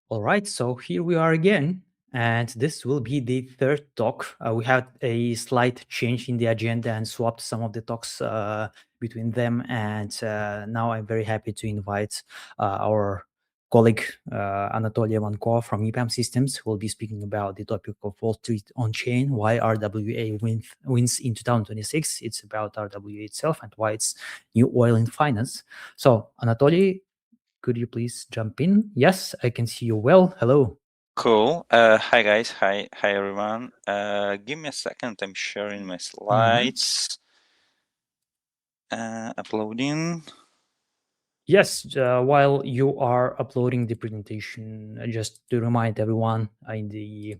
All right, so here we are again, and this will be the third talk. We had a slight change in the agenda and swapped some of the talks between them, and now I'm very happy to invite our colleague Anatolii Manko from EPAM Systems, who will be speaking about the topic of Wall Street on-chain, why RWA wins in 2026. It's about RWA itself and why it's new oil in finance. So, Anatolii, could you please jump in? Yes, I can see you well. Hello. Cool. Hi guys. Hi everyone. Give me a second. I'm sharing my slides. Uploading. Yes, while you are uploading the presentation, just to remind everyone in the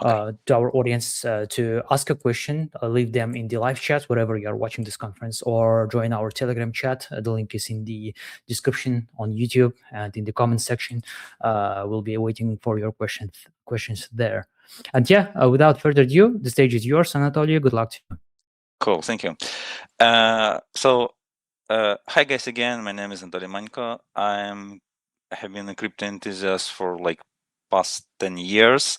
to our audience to ask a question, leave them in the live chat wherever you are watching this conference, or join our Telegram chat. The link is in the description on YouTube and in the comment section. We'll be waiting for your questions there. And yeah, without further ado, the stage is yours, Anatolii. Good luck to you. Cool. Thank you. Hi guys again. My name is Anatolii Manko. I have been a crypto enthusiast for like past 10 years.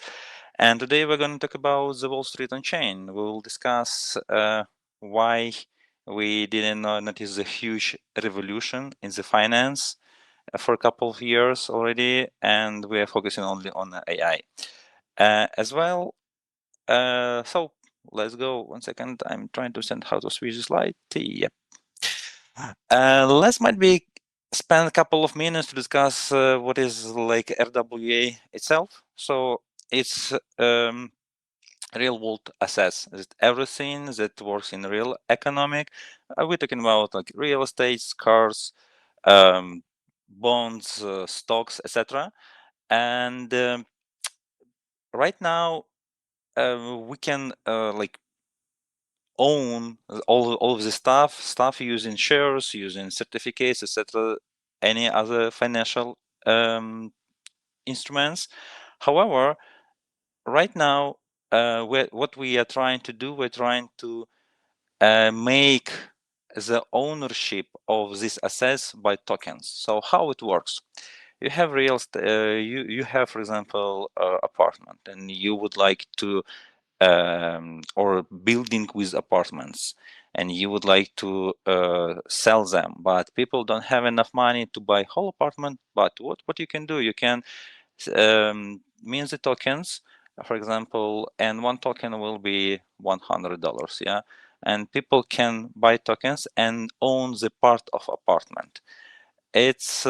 And today we're going to talk about the Wall Street on-chain. We will discuss why we didn't notice a huge revolution in the finance for a couple of years already, and we are focusing only on AI as well. So let's go. 1 second. I'm trying to send how to switch the slide. Yep. Let's might be spend a couple of minutes to discuss what is like RWA itself. So it's real world assets. It's everything that works in real economic. We're talking about like real estate, cars, bonds, stocks, etc. And right now we can like own all of the stuff using shares, using certificates, etc., any other financial instruments. However, right now what we are trying to do, we're trying to make the ownership of these assets by tokens. So how it works? You have you have, for example, apartment, and you would like to or building with apartments, and you would like to sell them, but people don't have enough money to buy whole apartment. But what you can do, you can mint the tokens, for example, and one token will be $100, yeah, and people can buy tokens and own the part of apartment. It's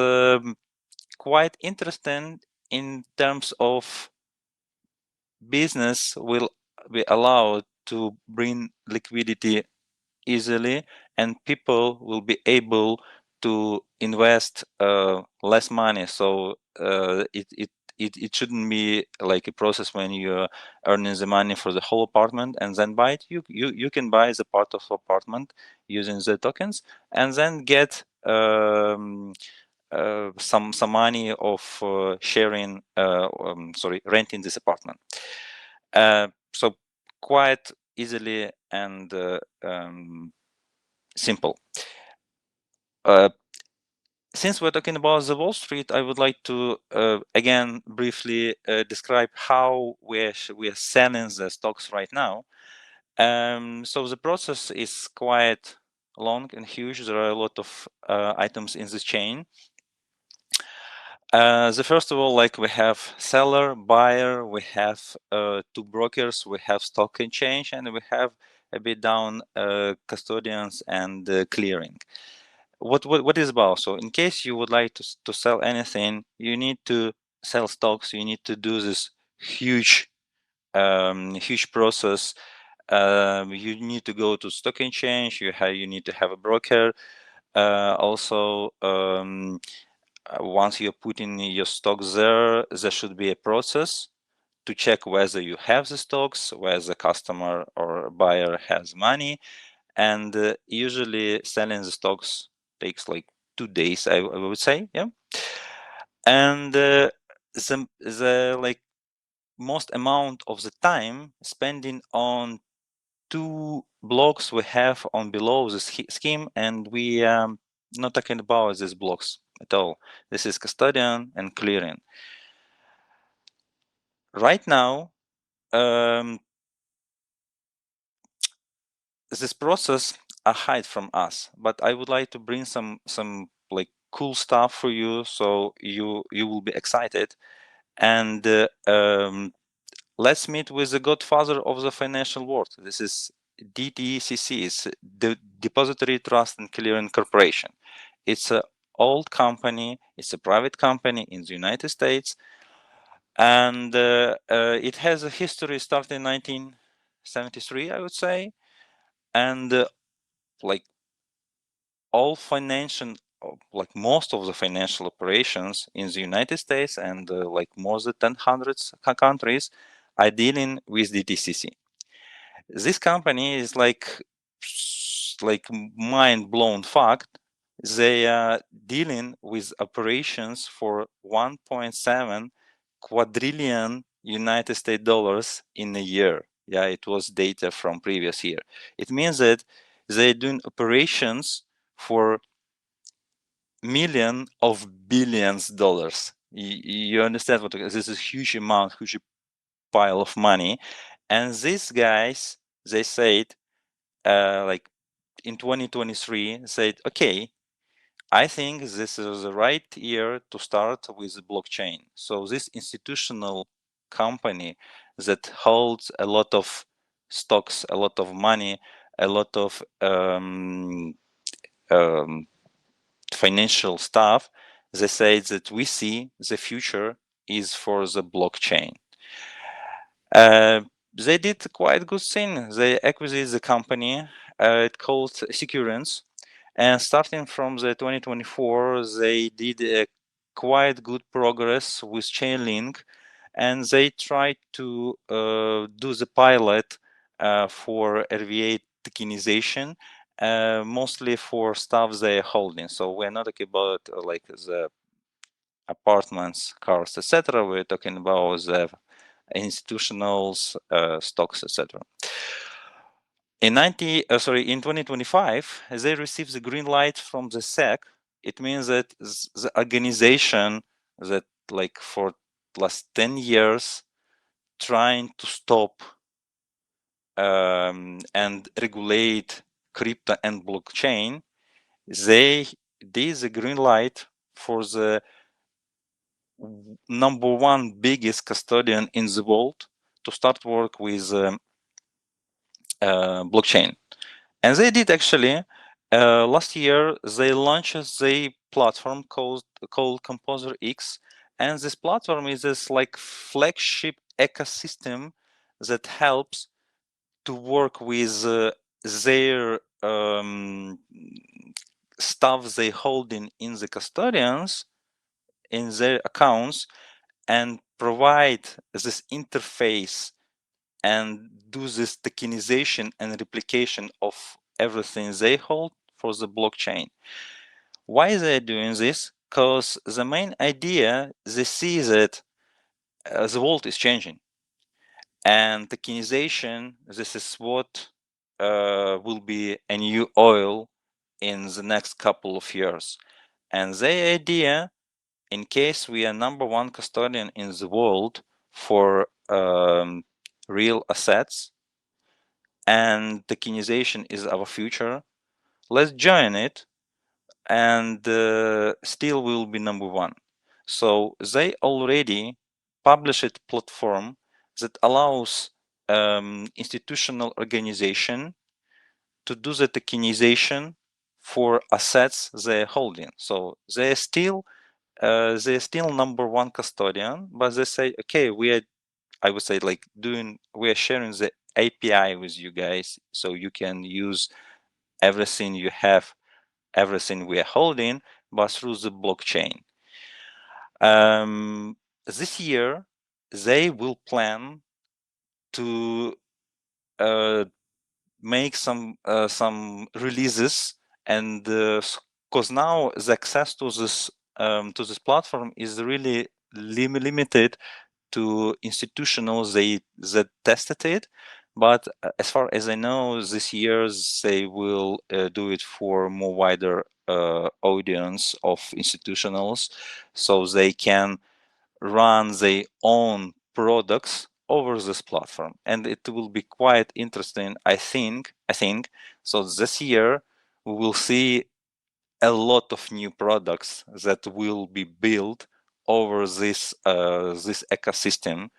quite interesting in terms of business will be allowed to bring liquidity easily, and people will be able to invest less money. So it shouldn't be like a process when you're earning the money for the whole apartment and then buy it. You can buy the part of apartment using the tokens and then get some money of sharing renting this apartment. So quite easily and simple. Since we're talking about the Wall Street, I would like to again briefly describe how we are selling the stocks right now. So the process is quite long and huge. There are a lot of items in this chain. The first of all, like we have seller, buyer, we have two brokers, we have stock exchange, and we have a bit down custodians and clearing. What is about? So in case you would like to sell anything, you need to sell stocks. You need to do this huge process. You need to go to stock exchange. You need to have a broker. Also, once you're putting your stocks there should be a process to check whether you have the stocks, whether the customer or buyer has money, and usually selling the stocks takes like 2 days, I would say, yeah. And the like most amount of the time spending on two blocks we have on below the scheme, and we not talking about these blocks at all. This is custodian and clearing. Right now, this process a hide from us, but I would like to bring some like cool stuff for you, so you will be excited. And let's meet with the godfather of the financial world. This is DTCC, it's the Depository Trust and Clearing Corporation. It's an old company, it's a private company in the United States, and it has a history starting in 1973, I would say. And like all financial, like most of the financial operations in the United States and like more than hundreds of countries are dealing with DTCC. This company is like mind-blown fact. They are dealing with operations for 1.7 quadrillion United States dollars in a year. Yeah, it was data from previous year. It means that they're doing operations for million of billions dollars. You understand what this is? Huge amount, huge pile of money. And these guys, they said, like in 2023, said, okay, I think this is the right year to start with blockchain. So this institutional company that holds a lot of stocks, a lot of money, a lot of financial stuff, they say that we see the future is for the blockchain. They did quite good thing. They acquired the company. It called Securance, and starting from the 2024, they did a quite good progress with Chainlink, and they tried to do the pilot for RWA tokenization, mostly for stuff they're holding. So we're not talking about like the apartments, cars, etc. We're talking about the institutionals, stocks, etc. In 2025, they received the green light from the SEC. It means that the organization that like for last 10 years trying to stop and regulate crypto and blockchain, they did the green light for the number one biggest custodian in the world to start work with blockchain. And they did actually. Last year, they launched a platform called Composer X, and this platform is this like flagship ecosystem that helps to work with their stuff they holding in the custodians in their accounts, and provide this interface and do this tokenization and replication of everything they hold for the blockchain. Why they're doing this? Because the main idea, they see that the world is changing, and tokenization, this is what will be a new oil in the next couple of years. And the idea, in case we are number one custodian in the world for real assets, and tokenization is our future, let's join it, and still we will be number one. So they already published a platform that allows institutional organization to do the tokenization for assets they're holding. So they're still number one custodian, but they say, okay, we are, I would say, like we are sharing the API with you guys, so you can use everything you have, everything we are holding, but through the blockchain. This year, they will plan to make some releases, and because now the access to this platform is really limited to institutionals that tested it. But as far as I know, this year they will do it for more wider audience of institutionals, so they can run their own products over this platform, and it will be quite interesting. I think so. This year we will see a lot of new products that will be built over this this ecosystem,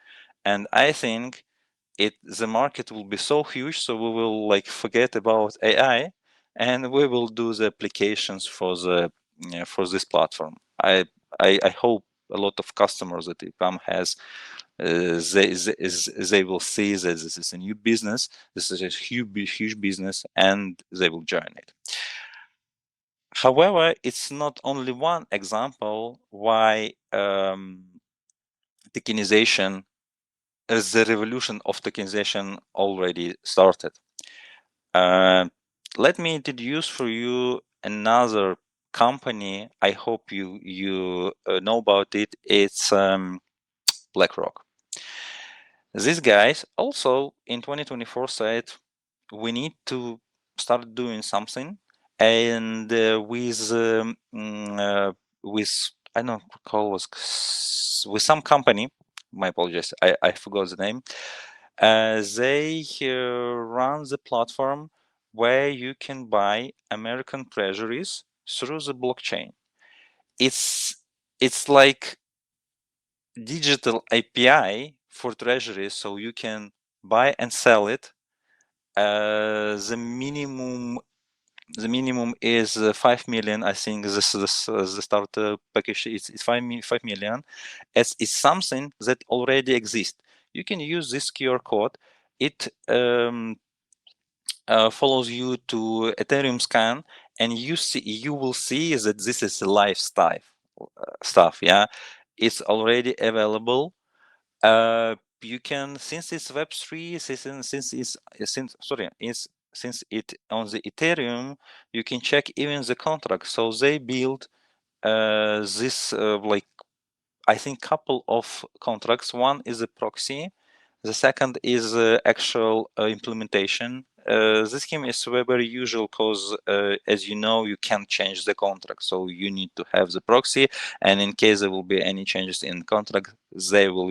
and I think the market will be so huge, so we will like forget about AI, and we will do the applications for the for this platform. I hope a lot of customers that EPAM has, they will see that this is a new business, this is a huge business, and they will join it. However, it's not only one example why tokenization, the revolution of tokenization already started. Let me introduce for you another company. I hope you know about it. It's BlackRock. These guys also in 2024 said we need to start doing something, and with I don't recall with some company. My apologies, I forgot the name. They run the platform where you can buy American treasuries through the blockchain. It's like digital API for treasuries, so you can buy and sell it. The minimum is 5 million. I think this the starter package is 5 million. It's something that already exists. You can use this QR code. It follows you to Ethereum scan, and you will see that this is live stuff. Yeah, it's already available. You can, since it's Web3, since it on the Ethereum, you can check even the contract. So they build this like, I think, couple of contracts. One is a proxy, the second is actual implementation. This scheme is very usual because, as you know, you can't change the contract. So you need to have the proxy, and in case there will be any changes in the contract, they will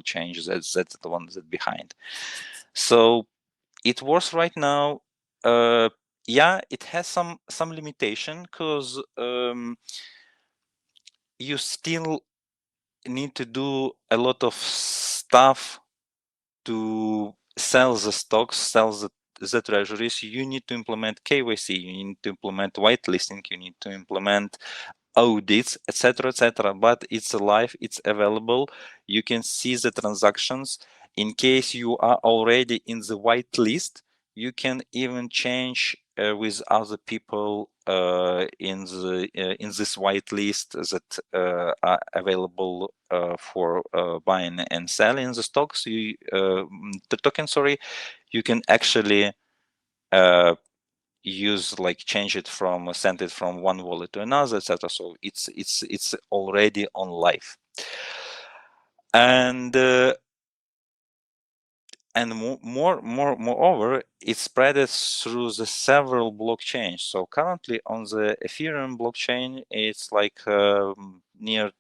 change that. That's the one that's behind. So it works right now. Yeah, it has some limitation because you still need to do a lot of stuff to sell the stocks, sell the treasuries. You need to implement KYC, you need to implement whitelisting, you need to implement audits, etc. But it's alive, it's available. You can see the transactions. In case you are already in the whitelist, you can even change with other people in this whitelist that are available for buying and selling the stocks. The token, sorry, you can actually use, like, change it from, send it from one wallet to another, etc. So it's already on live, and moreover, it's spread through the several blockchains. So currently on the Ethereum blockchain, it's like near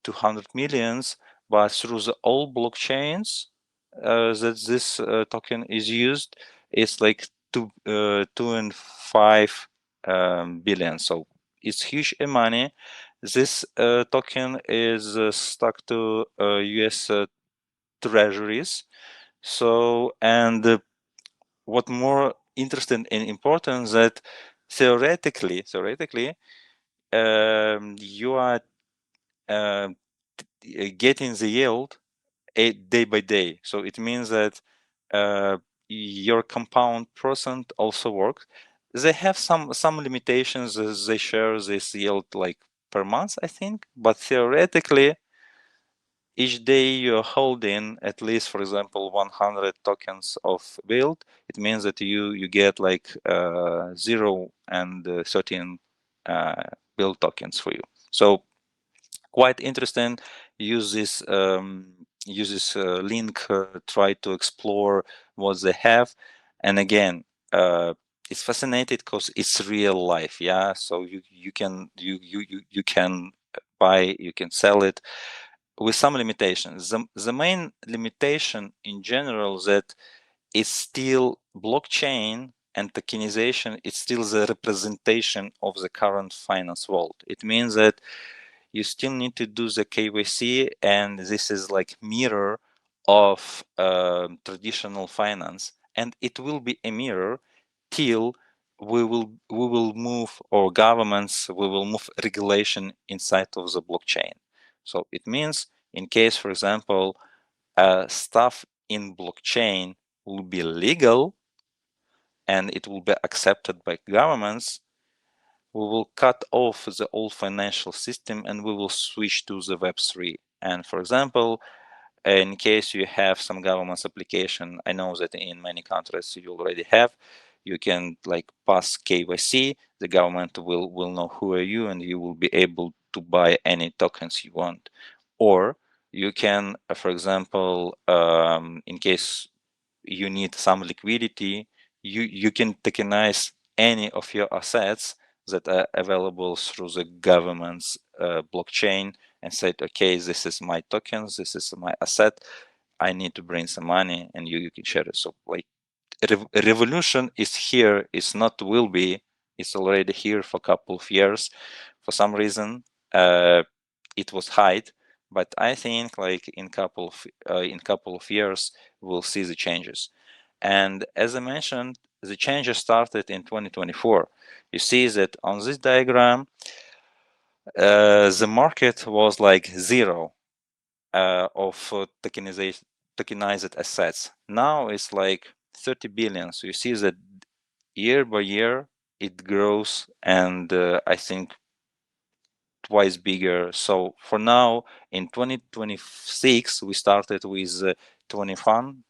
200 millions, but through the all blockchains that this token is used, it's like 2.5 billion. So it's huge money. This token is stuck to US treasuries. So, and what more interesting and important, that theoretically, you are getting the yield day by day. So it means that your compound percent also works. They have some limitations as they share this yield like per month, I think, but theoretically, each day you're holding at least, for example, 100 tokens of build, it means that you get like 0 and 13 build tokens for you. So quite interesting. Use this link, try to explore what they have, and again, it's fascinating because it's real life. Yeah, so you can buy, you can sell it. with some limitations. The main limitation in general that it's still blockchain and tokenization, it's still the representation of the current finance world. It means that you still need to do the KYC, and this is like mirror of traditional finance, and it will be a mirror till we will move, or governments we will move regulation inside of the blockchain. So it means in case, for example, stuff in blockchain will be legal and it will be accepted by governments, we will cut off the old financial system and we will switch to the Web3. And for example, in case you have some government's application, I know that in many countries you already have, you can like pass KYC, the government will know who are you and you will be able to buy any tokens you want. Or you can, for example, in case you need some liquidity, you can tokenize any of your assets that are available through the government's blockchain and said, okay, this is my tokens, this is my asset, I need to bring some money, and you can share it. So like revolution is here, it's not will be, it's already here for a couple of years. For some reason, it was hide, but I think like in couple of years we'll see the changes. And as I mentioned, the changes started in 2024. You see that on this diagram, the market was like zero of tokenized assets. Now it's like 30 billion. So you see that year by year it grows, and I think twice bigger. So for now, in 2026, we started with 21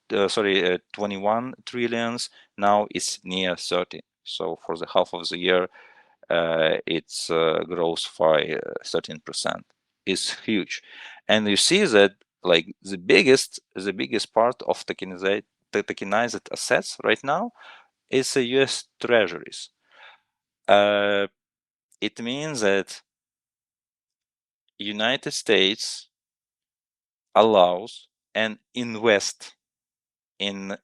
trillions. Now it's near 30. So for the half of the year, it's grows by 13%. It's huge, and you see that like the biggest part of tokenized assets right now is the U.S. Treasuries. It means that United States allows and invest in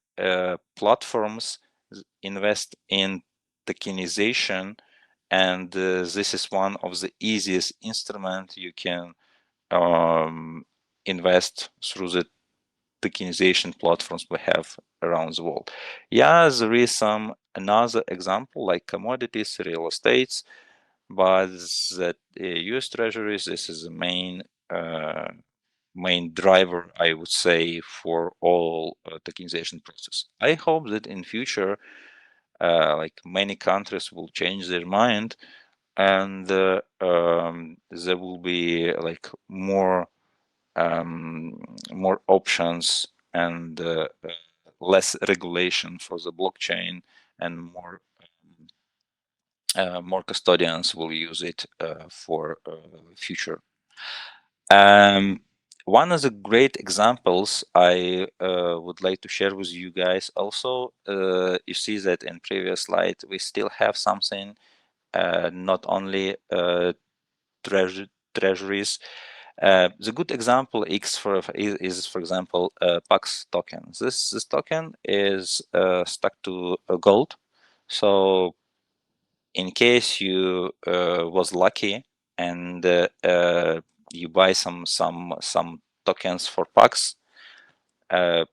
platforms, invest in tokenization, and this is one of the easiest instrument you can invest through the tokenization platforms we have around the world. Yeah, there is some another example like commodities, real estates, but that US treasuries, this is the main driver, I would say, for all tokenization process. I hope that in future, like many countries will change their mind, and there will be like more options and less regulation for the blockchain, and more custodians will use it for future. One of the great examples I would like to share with you guys also, you see that in previous slide, we still have something, not only treasuries. The good example is, for example, PAX token. This token is stuck to gold. So in case you was lucky and you buy some tokens for PAX, I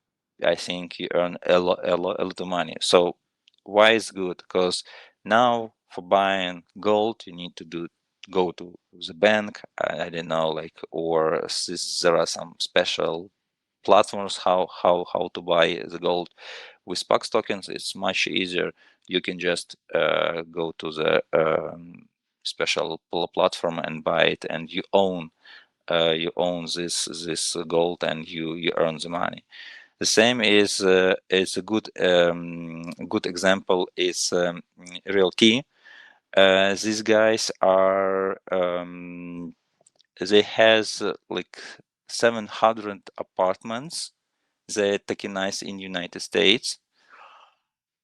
think you earn a lot of money. So why is good? Because now for buying gold, you need to go to the bank. I don't know, like, or there are some special platforms how to buy the gold. With PAX tokens, it's much easier. You can just go to the special platform and buy it, and you own this gold, and you earn the money. The same is a good example is Realty. These guys are they has like 700 apartments they tokenize in United States.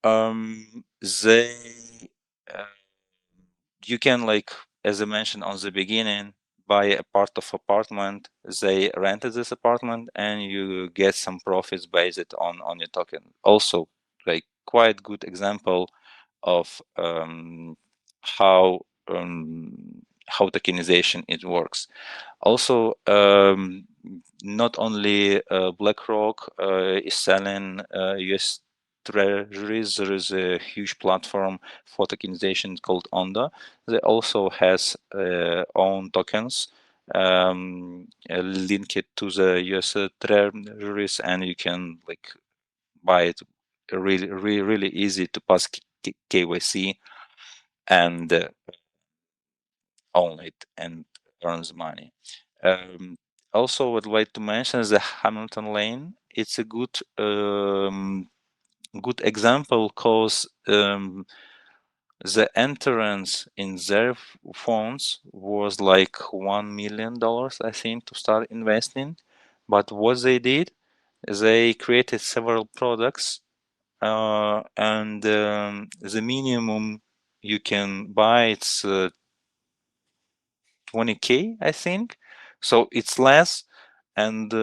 They you can, like, as I mentioned on the beginning, buy a part of apartment, they rented this apartment, and you get some profits based on your token. Also, like quite good example of how tokenization it works. Also, not only BlackRock is selling US treasuries. There is a huge platform for tokenization called Onda. They also has own tokens linked to the US treasuries, and you can like buy it really easy to pass KYC and own it and earns money. Also, would like to mention is the Hamilton Lane. It's a good good example because the entrance in their funds was like $1 million, I think, to start investing. But what they did, they created several products, and the minimum you can buy it's 20K, I think. So it's less, and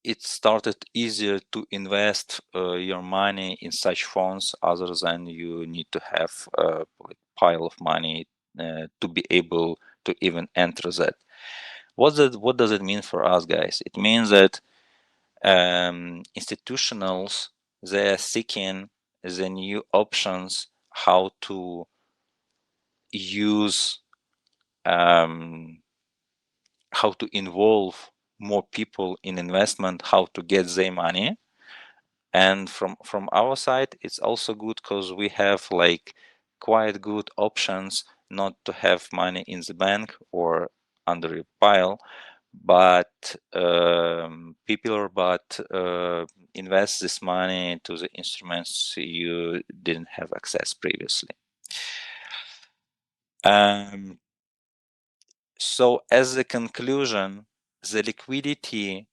it started easier to invest your money in such funds other than you need to have a pile of money to be able to even enter that. What does it mean for us, guys? It means that institutionals, they are seeking the new options how to use how to involve more people in investment, how to get their money. And from our side, it's also good because we have like quite good options not to have money in the bank or under a pile, but invest this money to the instruments you didn't have access previously. So as a conclusion, the liquidity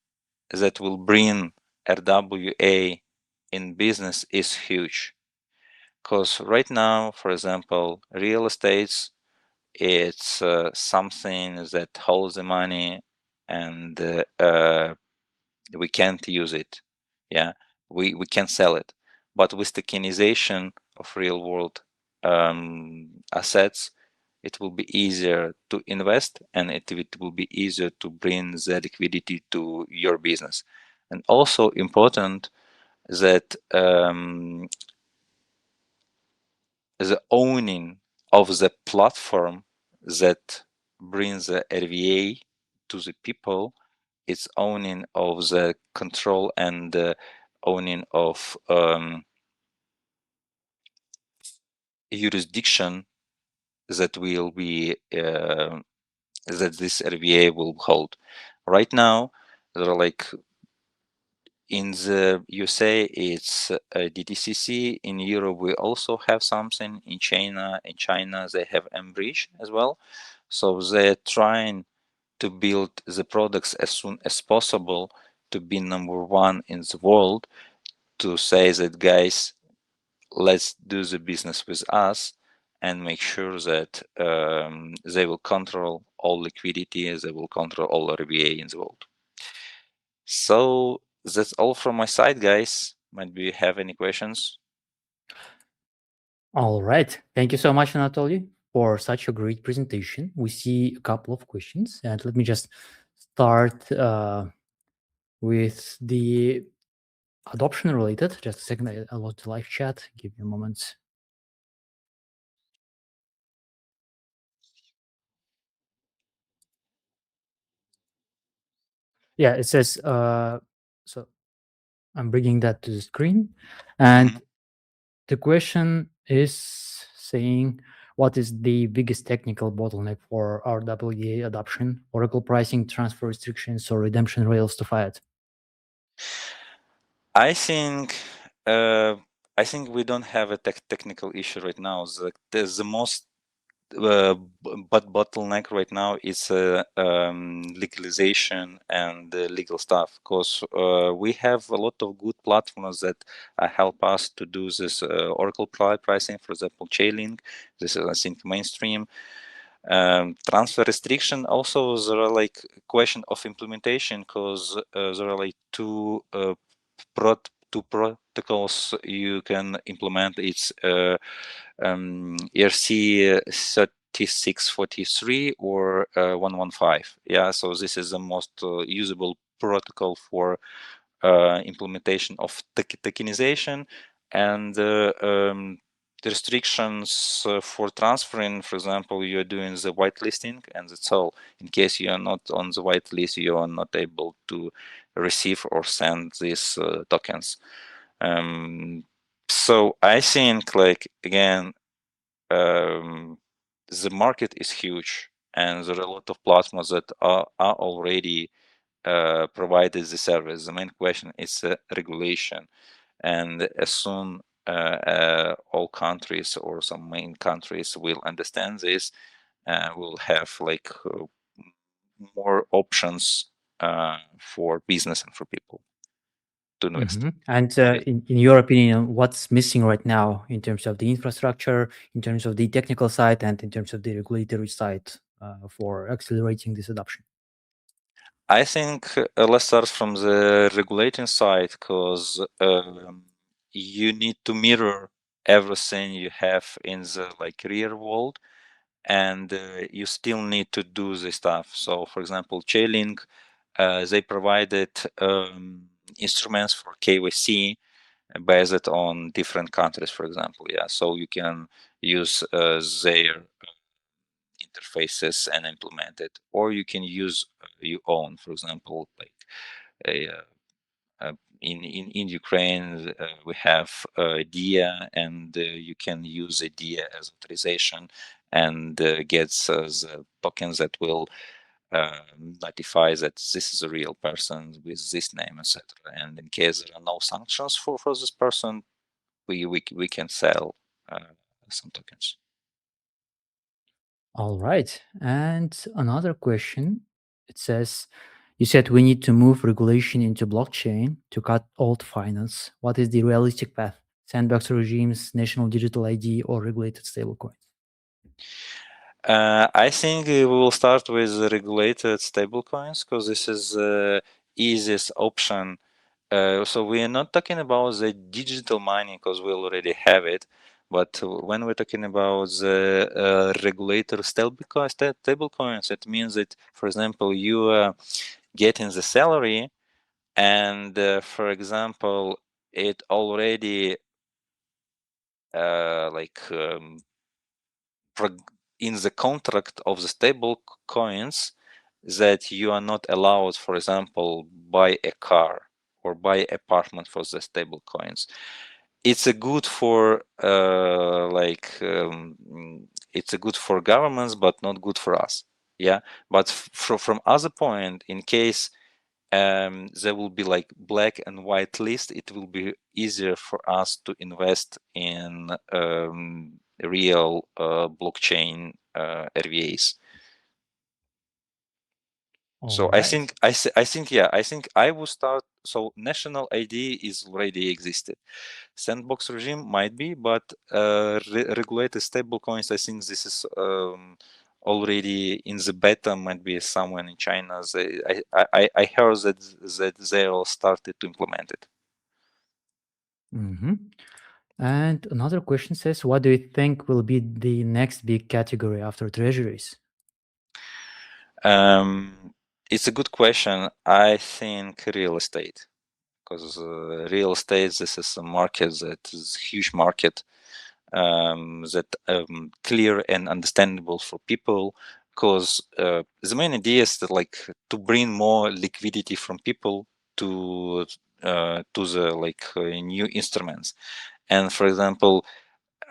that will bring RWA in business is huge. Because right now, for example, real estate, it's something that holds the money and we can't use it. Yeah, we can sell it. But with tokenization of real world assets, it will be easier to invest, and it will be easier to bring the liquidity to your business. And also important that the owning of the platform that brings the RWA to the people, it's owning of the control and owning of jurisdiction that will be that this RWA will hold. Right now, there are like in the USA, it's DTCC. In Europe, we also have something. In China, they have mBridge as well. So they're trying to build the products as soon as possible to be number one in the world. To say that, guys, let's do the business with us and make sure that they will control all liquidity, they will control all RWA in the world. So that's all from my side, guys. Might be you have any questions? All right. Thank you so much, Anatoly, for such a great presentation. We see a couple of questions, and let me just start with the adoption related. Just a second, I load the live chat. Give me a moment. Yeah, it says, so I'm bringing that to the screen. And the question is saying, what is the biggest technical bottleneck for RWA adoption, Oracle pricing, transfer restrictions, or redemption rails to fiat? I think we don't have a technical issue right now. The most but bottleneck right now is legalization and legal stuff, because we have a lot of good platforms that help us to do this Oracle pricing, for example, Chainlink. This is, I think, mainstream. Transfer restriction also, there are like question of implementation, because there are like two protocols you can implement. It's ERC 3643 or 115. Yeah, so this is the most usable protocol for implementation of tokenization. And the restrictions for transferring, for example, you're doing the whitelisting, and that's all. In case you are not on the whitelist, you are not able to receive or send these tokens. So I think, like, again, the market is huge, and there are a lot of platforms that are already provided the service. The main question is regulation, and as soon all countries or some main countries will understand this, we'll have like more options for business and for people to invest. And in your opinion, what's missing right now in terms of the infrastructure, in terms of the technical side, and in terms of the regulatory side for accelerating this adoption? I think let's start from the regulating side, because you need to mirror everything you have in the like real world, and you still need to do the stuff. So, for example, Chainlink, they provided instruments for KYC based on different countries, for example. Yeah, so you can use their interfaces and implement it, or you can use your own. For example, like a, in Ukraine, we have DIA, and you can use a DIA as authorization, and gets the tokens that will notify that this is a real person with this name, etc. And in case there are no sanctions for this person, we can sell some tokens. All right. And another question, it says, you said we need to move regulation into blockchain to cut old finance. What is the realistic path? Sandbox regimes, national digital ID, or regulated stablecoins? I think we will start with the regulated stablecoins, because this is the easiest option. So we are not talking about the digital money, because we already have it. But when we're talking about the regulated stablecoins, it means that, for example, you are getting the salary, and for example, it already like in the contract of the stable coins that you are not allowed, for example, buy a car or buy apartment for the stable coins. It's a good for it's a good for governments, but not good for us. Yeah, but from other point, in case there will be like black and white list, it will be easier for us to invest in real blockchain RWAs. So I think I will start. So national ID is already existed. Sandbox regime might be, but regulated stable coins, I think this is already in the beta, might be somewhere in China. I heard that they all started to implement it. And another question says, what do you think will be the next big category after treasuries? It's a good question. I think real estate, because real estate, this is a market that is a huge market, that clear and understandable for people, because the main idea is that, like, to bring more liquidity from people to the like new instruments. And for example,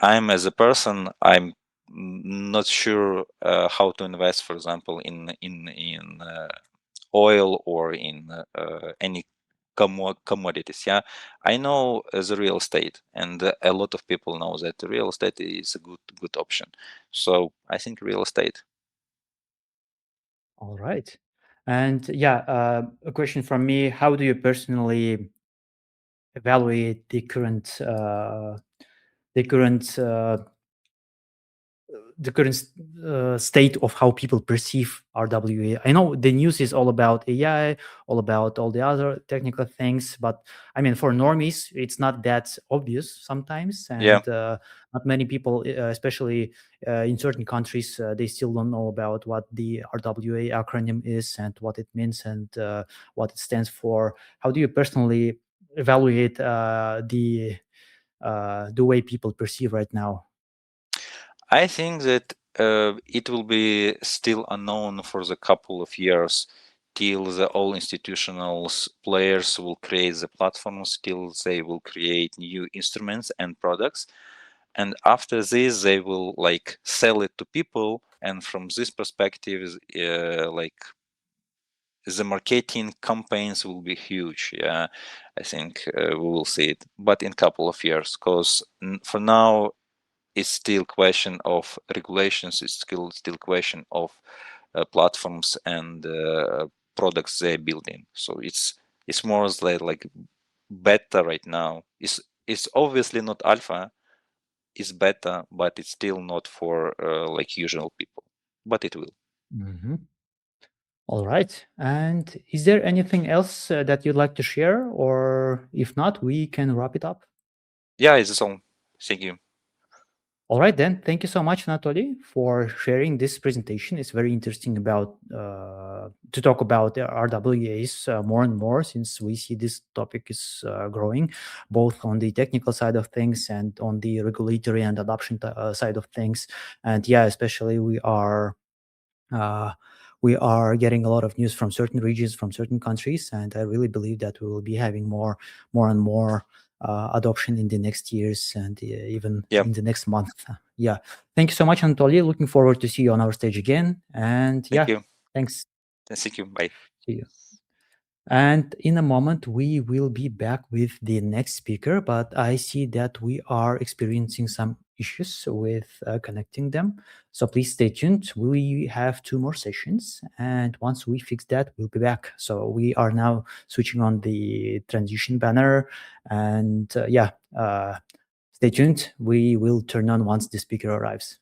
I'm as a person, I'm not sure how to invest, for example, in oil or in any commodities. Yeah, I know as a real estate, and a lot of people know that the real estate is a good option. So I think real estate. All right. And a question from me, how do you personally evaluate the current the current state of how people perceive RWA. I know the news is all about AI, all about all the other technical things, but I mean, for normies, it's not that obvious sometimes, Yeah. and not many people, especially in certain countries, they still don't know about what the RWA acronym is and what it means and what it stands for. How do you personally evaluate the way people perceive right now? I think that it will be still unknown for the couple of years till the all institutional players will create the platforms, till they will create new instruments and products. And after this, they will like sell it to people. And from this perspective, like the marketing campaigns will be huge. Yeah, I think we will see it, but in a couple of years, because for now, it's still question of regulations. It's still question of platforms and products they're building. So it's more like beta right now. It's obviously not alpha. It's beta, but it's still not for like usual people. But it will. Mm-hmm. All right. And is there anything else that you'd like to share? Or if not, we can wrap it up. Yeah, it's all. Thank you. All right, then. Thank you so much, Anatoly, for sharing this presentation. It's very interesting about to talk about the RWAs more and more, since we see this topic is growing, both on the technical side of things and on the regulatory and adoption side of things. And yeah, especially uh, we are getting a lot of news from certain regions, from certain countries, and I really believe that we will be having more and more adoption in the next years and even Yeah. in the next month. Yeah. Thank you so much, Anatoly. Looking forward to see you on our stage again. And Thank yeah, you. thanks. Thank you. Bye. See you. And in a moment, we will be back with the next speaker, but I see that we are experiencing some issues with connecting them. So please stay tuned. We have 2 more sessions. And once we fix that, we'll be back. So we are now switching on the transition banner. And stay tuned. We will turn on once the speaker arrives.